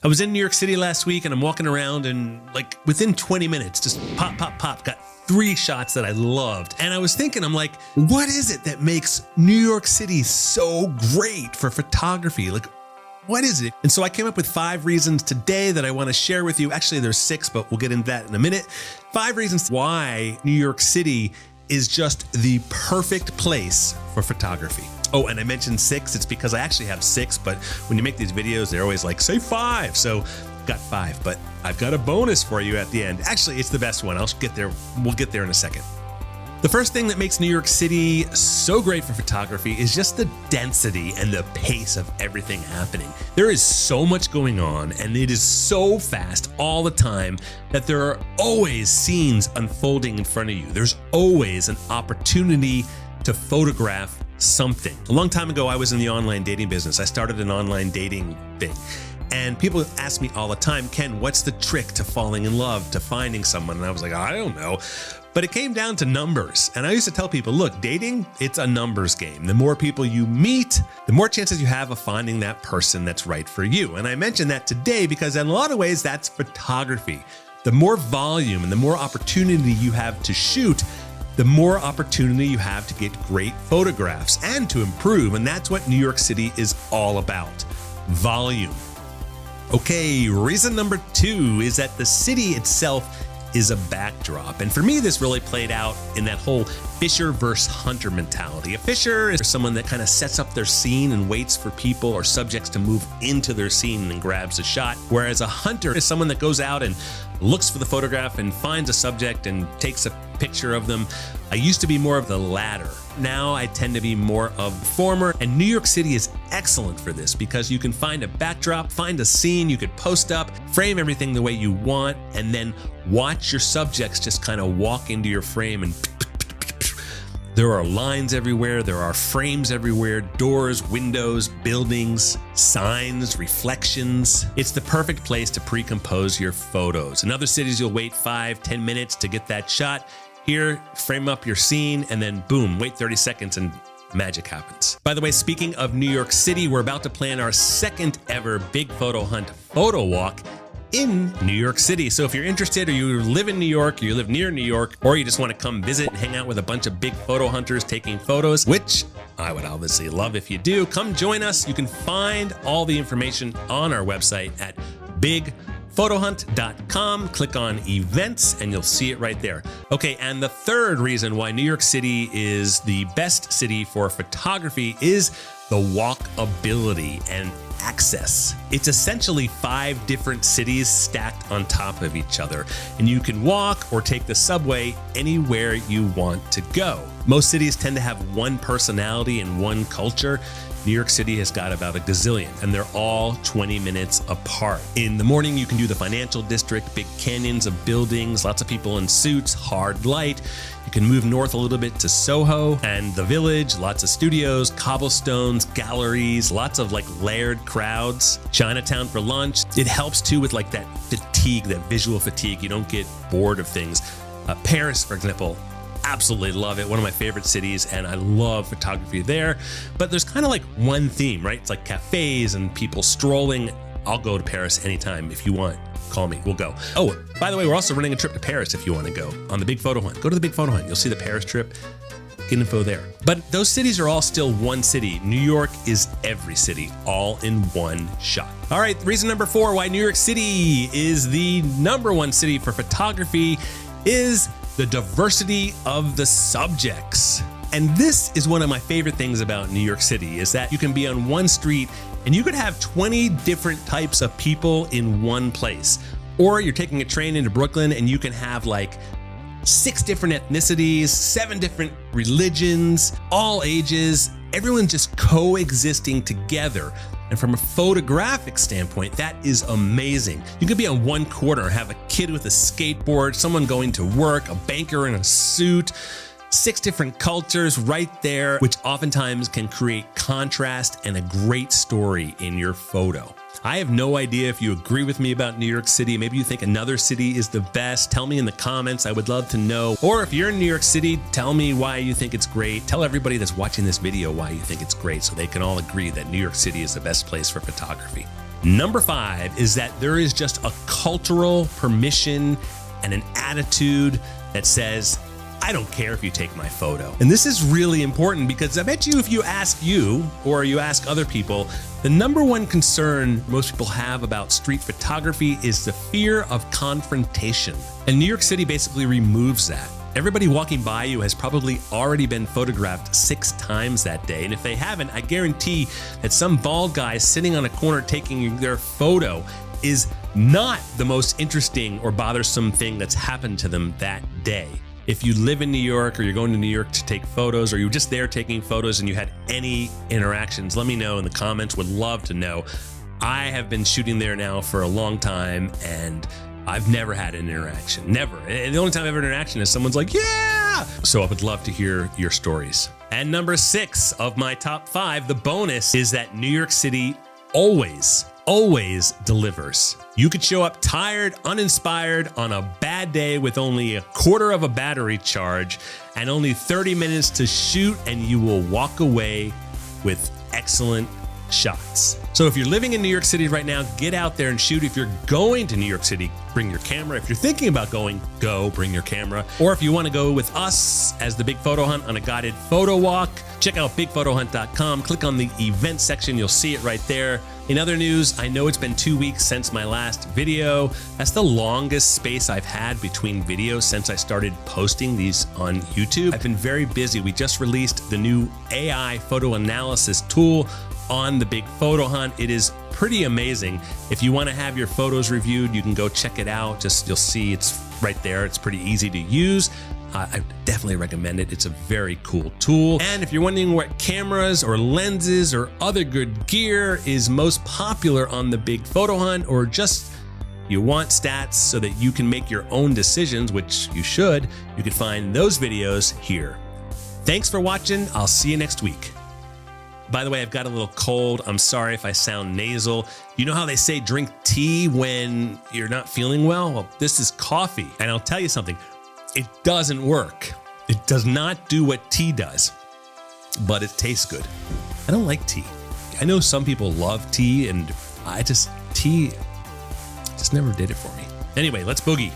I was in New York City last week and I'm walking around and like within 20 minutes, just pop, pop, pop, got 3 shots that I loved. And I was thinking, I'm like, what is it that makes New York City so great for photography? Like, what is it? And so I came up with 5 reasons today that I want to share with you. Actually, there's 6, but we'll get into that in a minute. 5 reasons why New York City is just the perfect place for photography. Oh, and I mentioned 6, it's because I actually have 6, but when you make these videos, they're always like, say 5. So got 5, but I've got a bonus for you at the end. Actually, it's the best one. I'll get there. We'll get there in a second. The first thing that makes New York City so great for photography is just the density and the pace of everything happening. There is so much going on and it is so fast all the time that there are always scenes unfolding in front of you. There's always an opportunity to photograph something. A long time ago, I was in the online dating business. I started an online dating thing. And people ask me all the time, Ken, what's the trick to falling in love, to finding someone? And I was like, I don't know. But it came down to numbers. And I used to tell people, look, dating, it's a numbers game. The more people you meet, the more chances you have of finding that person that's right for you. And I mentioned that today because in a lot of ways, that's photography. The more volume and the more opportunity you have to shoot, the more opportunity you have to get great photographs and to improve. And that's what New York City is all about, volume. Okay, reason number 2 is that the city itself is a backdrop. And for me, this really played out in that whole fisher versus hunter mentality. A fisher is someone that kind of sets up their scene and waits for people or subjects to move into their scene and grabs a shot. Whereas a hunter is someone that goes out and looks for the photograph and finds a subject and takes a picture of them. I used to be more of the latter. Now I tend to be more of the former. And New York City is excellent for this because you can find a backdrop, find a scene you could post up, frame everything the way you want, and then watch your subjects just kind of walk into your frame and there are lines everywhere, there are frames everywhere, doors, windows, buildings, signs, reflections. It's the perfect place to pre-compose your photos. In other cities, you'll wait 5-10 minutes to get that shot. Here, frame up your scene and then boom, wait 30 seconds and magic happens. By the way, speaking of New York City, we're about to plan our 2nd ever Big Photo Hunt photo walk in New York City. So if you're interested or you live in New York, or you live near New York, or you just want to come visit and hang out with a bunch of big photo hunters taking photos, which I would obviously love if you do, come join us. You can find all the information on our website at bigphotohunt.com. Click on events and you'll see it right there. Okay, and the 3rd reason why New York City is the best city for photography is the walkability and access. It's essentially 5 different cities stacked on top of each other, and you can walk or take the subway anywhere you want to go. Most cities tend to have one personality and one culture. New York City has got about a gazillion, and they're all 20 minutes apart. In the morning, you can do the financial district, big canyons of buildings, lots of people in suits, hard light. You can move north a little bit to Soho and the Village, lots of studios, cobblestones, galleries, lots of like layered crowds, Chinatown for lunch. It helps too with like that fatigue, that visual fatigue. You don't get bored of things. Paris, for example, absolutely love it. One of my favorite cities, and I love photography there. But there's kind of like one theme, right? It's like cafes and people strolling. I'll go to Paris anytime if you want. Call me, we'll go. Oh, by the way, we're also running a trip to Paris if you want to go on the Big Photo Hunt. Go to the Big Photo Hunt. You'll see the Paris trip. Get info there. But those cities are all still one city. New York is every city, all in one shot. All right, reason number 4 why New York City is the #1 city for photography is the diversity of the subjects. And this is one of my favorite things about New York City is that you can be on one street and you could have 20 different types of people in one place. Or you're taking a train into Brooklyn and you can have like 6 different ethnicities, 7 different religions, all ages, everyone just coexisting together. And from a photographic standpoint, that is amazing. You could be on one corner, have a kid with a skateboard, someone going to work, a banker in a suit, 6 different cultures right there, which oftentimes can create contrast and a great story in your photo. I have no idea if you agree with me about New York City. Maybe you think another city is the best. Tell me in the comments. I would love to know. Or if you're in New York City, tell me why you think it's great. Tell everybody that's watching this video why you think it's great so they can all agree that New York City is the best place for photography. Number 5 is that there is just a cultural permission and an attitude that says, I don't care if you take my photo. And this is really important because I bet you if you ask you or you ask other people, the number one concern most people have about street photography is the fear of confrontation. And New York City basically removes that. Everybody walking by you has probably already been photographed 6 times that day. And if they haven't, I guarantee that some bald guy sitting on a corner taking their photo is not the most interesting or bothersome thing that's happened to them that day. If you live in New York or you're going to New York to take photos or you're just there taking photos and you had any interactions, let me know in the comments. Would love to know. I have been shooting there now for a long time and I've never had an interaction, never. And the only time I've had an interaction is someone's like, yeah! So I would love to hear your stories. And number 6 of my top 5, the bonus is that New York City always delivers. You could show up tired, uninspired on a bad day with only a quarter of a battery charge and only 30 minutes to shoot, and you will walk away with excellent shots. So if you're living in New York City right now, get out there and shoot. If you're going to New York City, bring your camera. If you're thinking about going, go, bring your camera. Or if you want to go with us as the Big Photo Hunt on a guided photo walk, check out bigphotohunt.com. Click on the event section. You'll see it right there. In other news, I know it's been 2 weeks since my last video. That's the longest space I've had between videos since I started posting these on YouTube. I've been very busy. We just released the new AI photo analysis tool on the Big Photo Hunt. It is pretty amazing. If you want to have your photos reviewed, you can go check it out. You'll see it's right there. It's pretty easy to use. I definitely recommend it. It's a very cool tool. And if you're wondering what cameras or lenses or other good gear is most popular on the Big Photo Hunt, or just you want stats so that you can make your own decisions, which you should, you can find those videos here. Thanks for watching. I'll see you next week. By the way, I've got a little cold. I'm sorry if I sound nasal. You know how they say drink tea when you're not feeling well? Well, this is coffee. And I'll tell you something, it doesn't work. It does not do what tea does, but it tastes good. I don't like tea. I know some people love tea, and tea just never did it for me. Anyway, let's boogie.